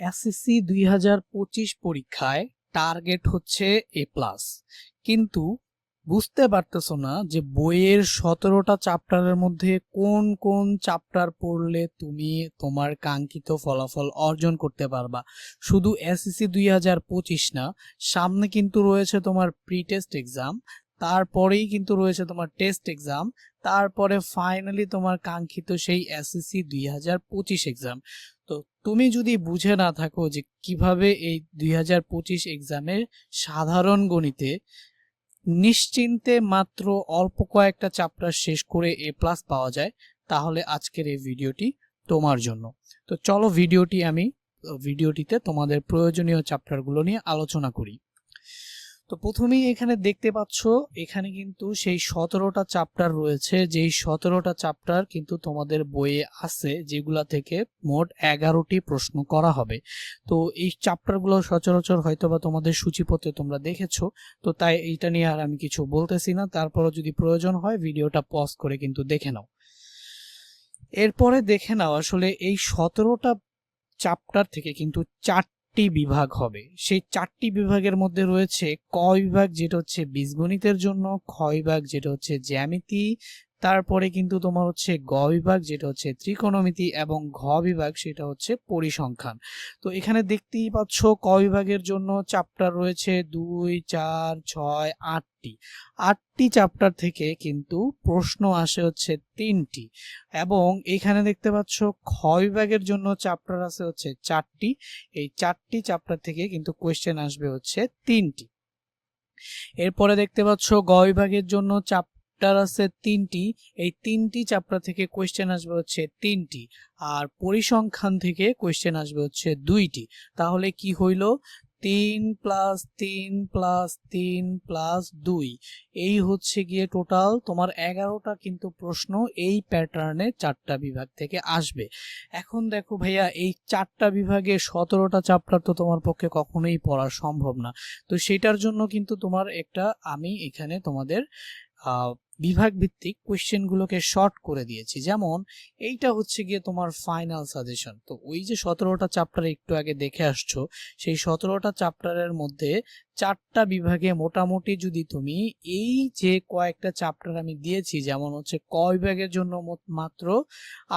SSC 2025 পরীক্ষায় target হচ্ছে A+, কিন্তু বুঝতে পারতেছো না যে বইয়ের 17টা চ্যাপ্টারের মধ্যে কোন কোন চ্যাপ্টার পড়লে তুমি তোমার কাঙ্ক্ষিত ফলাফল অর্জন করতে পারবা। শুধু এসএসসি 2025 না, সামনে কিন্তু রয়েছে তোমার প্রি টেস্ট এক্সাম, তারপরেই কিন্তু রয়েছে তোমার টেস্ট এক্সাম, তারপরে ফাইনালি তোমার কাঙ্ক্ষিত সেই এসএসসি 2025 এক্সাম। তো তুমি যদি বুঝে না থাকো যে কিভাবে এই 2025 এক্সামের সাধারণ গণিতে নিশ্চিন্তে মাত্র অল্প কয়েকটা চ্যাপ্টার শেষ করে A+ পাওয়া যায়, তাহলে আজকের এই ভিডিওটি তোমার জন্য। তো চলো ভিডিওটিতে তোমাদের প্রয়োজনীয় চ্যাপ্টারগুলো নিয়ে আলোচনা করি। তো প্রথমেই এখানে দেখতে পাচ্ছ, এখানে কিন্তু সেই 17টা চ্যাপ্টার রয়েছে, যেই 17টা চ্যাপ্টার কিন্তু তোমাদের বইয়ে আছে, যেগুলা থেকে মোট 11টি প্রশ্ন করা হবে। তো এই চ্যাপ্টারগুলো সচরাচর হয়তোবা তোমাদের সূচিপত্রে তোমরা দেখেছো, তো তাই এইটা নিয়ে আর আমি কিছু বলতেছি না। তারপরও যদি প্রয়োজন হয় ভিডিওটা পজ করে কিন্তু দেখে নাও। এরপরে দেখে নাও আসলে এই 17টা চ্যাপ্টার থেকে কিন্তু 4টি বিভাগ হবে। সেই 4টি বিভাগের মধ্যে রয়েছে ক বিভাগ, যেটা হচ্ছে বীজগণিতের জন্য, খ বিভাগ যেটা হচ্ছে জ্যামিতি, তারপরে কিন্তু তোমার হচ্ছে গ বিভাগ যেটা হচ্ছে ত্রিকোণমিতি, এবং ঘ বিভাগ সেটা হচ্ছে পরিসংখ্যান। তো এখানে দেখতেই পাচ্ছ ক বিভাগের জন্য চ্যাপ্টার রয়েছে 2, 4, 6, 8টি চ্যাপ্টার থেকে কিন্তু প্রশ্ন আসে হচ্ছে 3টি, এবং এখানে দেখতে পাচ্ছ খ বিভাগের জন্য চ্যাপ্টার আছে হচ্ছে 4টি। এই 4টি চ্যাপ্টার থেকে কিন্তু কোয়েশ্চেন আসবে হচ্ছে 3টি। এরপরে দেখতে পাচ্ছ গ বিভাগের জন্য চ্যাপ্টার আছে 3টি, এই 3টি চ্যাপ্টার থেকে কোয়েশ্চেন আসবে হচ্ছে 3টি, আর পরিসংখ্যান থেকে কোয়েশ্চেন আসবে হচ্ছে 2টি। তাহলে কি হইল? 3 + 3 + 3 + 2, এই হচ্ছে গিয়ে টোটাল তোমার 11টা কিন্তু প্রশ্ন এই প্যাটার্নে 4টা বিভাগ থেকে আসবে। এখন দেখো ভাইয়া, এই 4টা বিভাগে 17টা চ্যাপ্টার তো তোমার পক্ষে কখনোই পড়া সম্ভব না। তো সেটার জন্য কিন্তু তোমার আমি এখানে তোমাদের বিভাগ ভিত্তিক কোয়েশ্চেনগুলোকে শর্ট করে দিয়েছি। যেমন এইটা হচ্ছে গিয়ে তোমার ফাইনাল সাজেশন। তো ওই যে 17টা চ্যাপ্টার একটু আগে দেখে আসছো, সেই 17টা চ্যাপ্টারের মধ্যে 4টা বিভাগে মোটামুটি যদি তুমি এই যে কয়েকটা চ্যাপ্টার আমি দিয়েছি, যেমন হচ্ছে ক বিভাগের জন্য মাত্র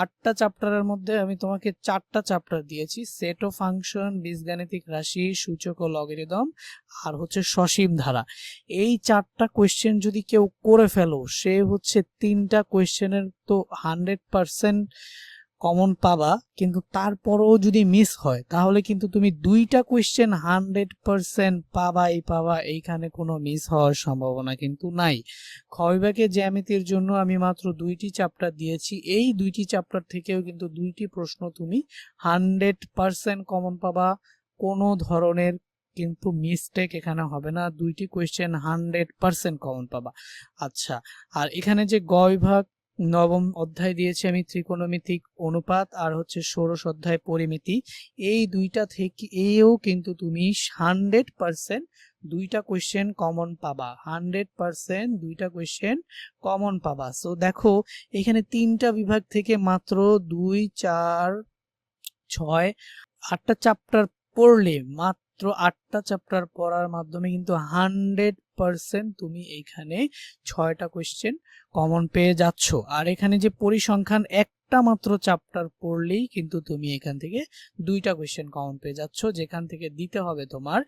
8টা চ্যাপ্টারের মধ্যে আমি তোমাকে 4টা চ্যাপ্টার দিয়েছি, সেট ও ফাংশন, বীজগাণিতিক রাশি, সূচক ও লগারিদম, আর হচ্ছে সসীম ধারা। এই 4টা কোয়েশ্চেন যদি কেউ করে ফেলো, সে হচ্ছে 3টা কোয়েশ্চেনের তো 100% কমন পাবা, কিন্তু তারপরও যদি মিস হয় তাহলে কিন্তু তুমি 2টা কোয়েশ্চেন 100% পাবা, এইখানে কোনো মিস হওয়ার সম্ভাবনা কিন্তু নাই। খ বিভাগের জ্যামিতির জন্য আমি মাত্র 2টি চ্যাপ্টার দিয়েছি, এই 2টি চ্যাপ্টার থেকেও কিন্তু 2টি প্রশ্ন তুমি 100% কমন পাবা, কোনো ধরনের কিন্তু মিস্টেক এখানে হবে না, 2টি কোয়েশ্চেন 100% কমন পাবা। আচ্ছা, আর এখানে যে গ বিভাগ নবম অধ্যায় দিয়েছি আমি ত্রিকোণমিতিক অনুপাত, আর হচ্ছে ষোড়শ অধ্যায় পরিমিতি, এই দুইটা থেকে এও কিন্তু তুমি 100% 2টা কোয়েশ্চেন কমন পাবা, 100% 2টা কোয়েশ্চেন কমন পাবা। সো দেখো, এখানে 3টা বিভাগ থেকে মাত্র 2, 4, 6, 8টা চ্যাপ্টার পড়লে, মাত্র 8টা চ্যাপ্টার পড়ার মাধ্যমে কিন্তু 100% তুমি এইখানে 6টা কোয়েশ্চেন কমন পেয়ে যাচ্ছ। আর এখানে যে পরিসংখ্যান, একটা মাত্র চ্যাপ্টার পড়লেই কিন্তু তুমি এখান থেকে 2টা কোয়েশ্চেন কমন পেয়ে যাচ্ছ, যেখান থেকে দিতে হবে তোমার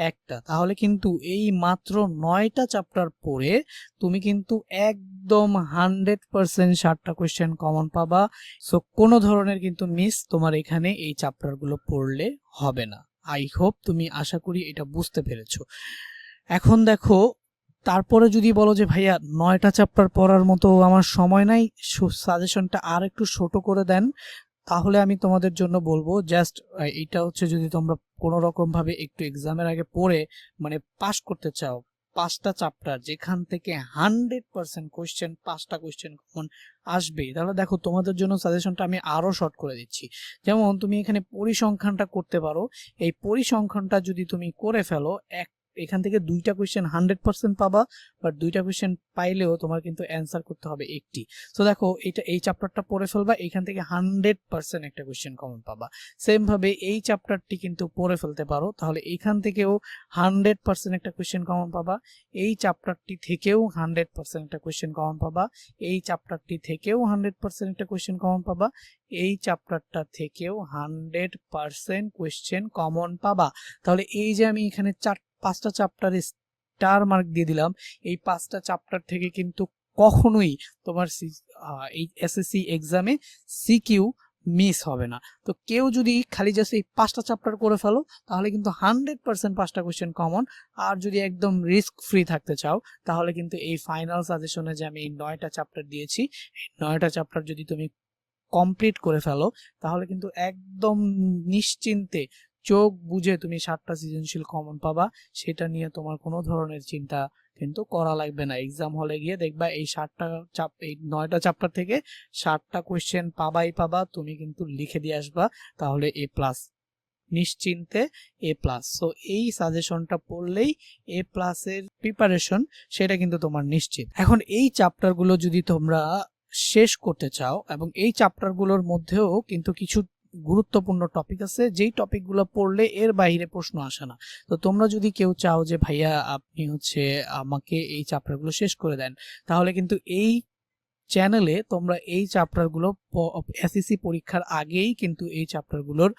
একটা। তাহলে কিন্তু এই মাত্র 9টা চ্যাপ্টার পড়ে তুমি কিন্তু একদম 100% 60টা কোয়েশ্চেন কমন পাবা। সো কোনো ধরনের কিন্তু মিস তোমার এখানে এই চ্যাপ্টারগুলো পড়লে হবে না। আই হোপ তুমি, আশা করি এটা বুঝতে পেরেছো। এখন দেখো, তারপরে যদি বলো যে ভাইয়া 9টা চ্যাপ্টার পড়ার মতো আমার সময় নাই, সাজেশনটা আর একটু ছোট করে দেন, তাহলে আমি তোমাদের জন্য বলবো জাস্ট এটা হচ্ছে, যদি তোমরা কোনো রকম ভাবে একটু এক্সামের আগে পড়ে মানে পাস করতে চাও, 5টা চ্যাপ্টার যেখান থেকে 100% কোয়েশ্চেন, 5টা কোয়েশ্চেন কমন আসবে, তাহলে দেখো তোমাদের জন্য সাজেশনটা আমি আরো শর্ট করে দিচ্ছি। যেমন তুমি এখানে পরিসংখ্যানটা করতে পারো, এই পরিসংখ্যানটা যদি তুমি করে ফেলো, এখান থেকে 2টা কোয়েশ্চেন 100% পাবা, বাট 2টা কোয়েশ্চেন পাইলেও তোমার কিন্তু অ্যান্সার করতে হবে একটি। তো দেখো এই চ্যাপ্টারটা পড়ে ফেলবা, এখান থেকে 100% একটা কোয়েশ্চেন কমন পাবা। সেম ভাবে এই চ্যাপ্টারটি কিন্তু পড়ে ফেলতে পারো, তাহলে এখান থেকেও 100% একটা কোয়েশ্চেন কমন পাবা। এই চ্যাপ্টারটি থেকেও 100% একটা কোয়েশ্চেন কমন পাবা। এই চ্যাপ্টারটি থেকেও 100% একটা কোয়েশ্চেন কমন পাবা। এই চ্যাপ্টারটা থেকেও 100% কোয়েশ্চেন কমন পাবা। তাহলে এই যে আমি এখানে 5টা চ্যাপ্টারে স্টার মার্ক দিয়ে দিলাম, এই 5টা চ্যাপ্টার থেকে কিন্তু কখনোই তোমার এই এসএসসি এক্সামে সিকিউ মিস হবে না। তো কেউ যদি খালি জাস্ট এই 5টা চ্যাপ্টার করে ফেলো তাহলে কিন্তু 100% 5টা কোয়েশ্চেন কমন। আর যদি একদম রিস্ক ফ্রি থাকতে চাও তাহলে কিন্তু এই ফাইনাল সাজেশনে যে আমি এই 9টা চ্যাপ্টার দিয়েছি, এই 9টা চ্যাপ্টার যদি তুমি কমপ্লিট করে ফেলো তাহলে কিন্তু একদম নিশ্চিন্তে চোখ বুঝে তুমি 7টা সৃজনশীল কমন পাবা। সেটা নিয়ে তোমার কোনো ধরনের চিন্তা কিন্তু করা লাগবে না। এক্সাম হলে গিয়ে দেখবা এই 9টা চ্যাপ্টার থেকে 7টা কোয়েশ্চেন পাবা, তুমি কিন্তু লিখে দিয়ে আসবা, তাহলে A+, নিশ্চিন্তে A+। সো এই সাজেশনটা পড়লেই A+ এর প্রিপারেশন সেটা কিন্তু তোমার নিশ্চিত। এখন এই চ্যাপ্টারগুলো যদি তোমরা শেষ করতে চাও, এবং এই চ্যাপ্টারগুলোর মধ্যেও কিন্তু কিছু গুরুত্বপূর্ণ টপিক আছে যেই টপিকগুলো পড়লে এর বাইরে প্রশ্ন আসে না। তো তোমরা যদি কেউ চাও যে ভাইয়া আপনি আমাকে এই চ্যাপ্টারগুলো শেষ করে দেন, তাহলে কিন্তু এই চ্যানেলে তোমরা এই চ্যাপ্টারগুলো এসএসসি পরীক্ষার আগেই কিন্তু এই চ্যাপ্টারগুলোর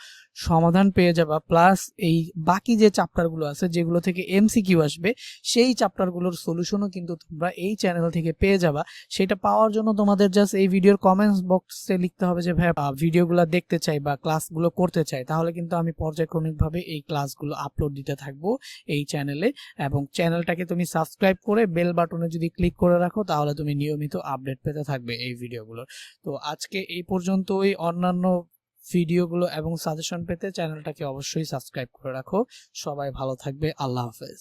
সমাধান পেয়ে যাবা, প্লাস এই বাকি যে চ্যাপ্টারগুলো আছে যেগুলো থেকে এমসিকিউ আসবে সেই চ্যাপ্টারগুলোর সলিউশনও কিন্তু তোমরা এই চ্যানেল থেকে পেয়ে যাবা। সেটা পাওয়ার জন্য তোমাদের জাস্ট এই ভিডিওর কমেন্টস বক্সে লিখতে হবে যে ভাই ভিডিওগুলো দেখতে চাই বা ক্লাসগুলো করতে চাই, তাহলে কিন্তু আমি পর্যায়ক্রমিকভাবে এই ক্লাসগুলো আপলোড দিতে থাকবো এই চ্যানেলে। এবং চ্যানেলটাকে তুমি সাবস্ক্রাইব করে বেল বাটনে যদি ক্লিক করে রাখো তাহলে তুমি নিয়মিত আপডেট পেতে থাকবে এই ভিডিওগুলো। তো আজকে এই পর্যন্তই। অন্যান্য ভিডিওগুলো এবং সাজেশন পেতে চ্যানেলটাকে অবশ্যই সাবস্ক্রাইব করে রাখো। সবাই ভালো থাকবে। আল্লাহ হাফেজ।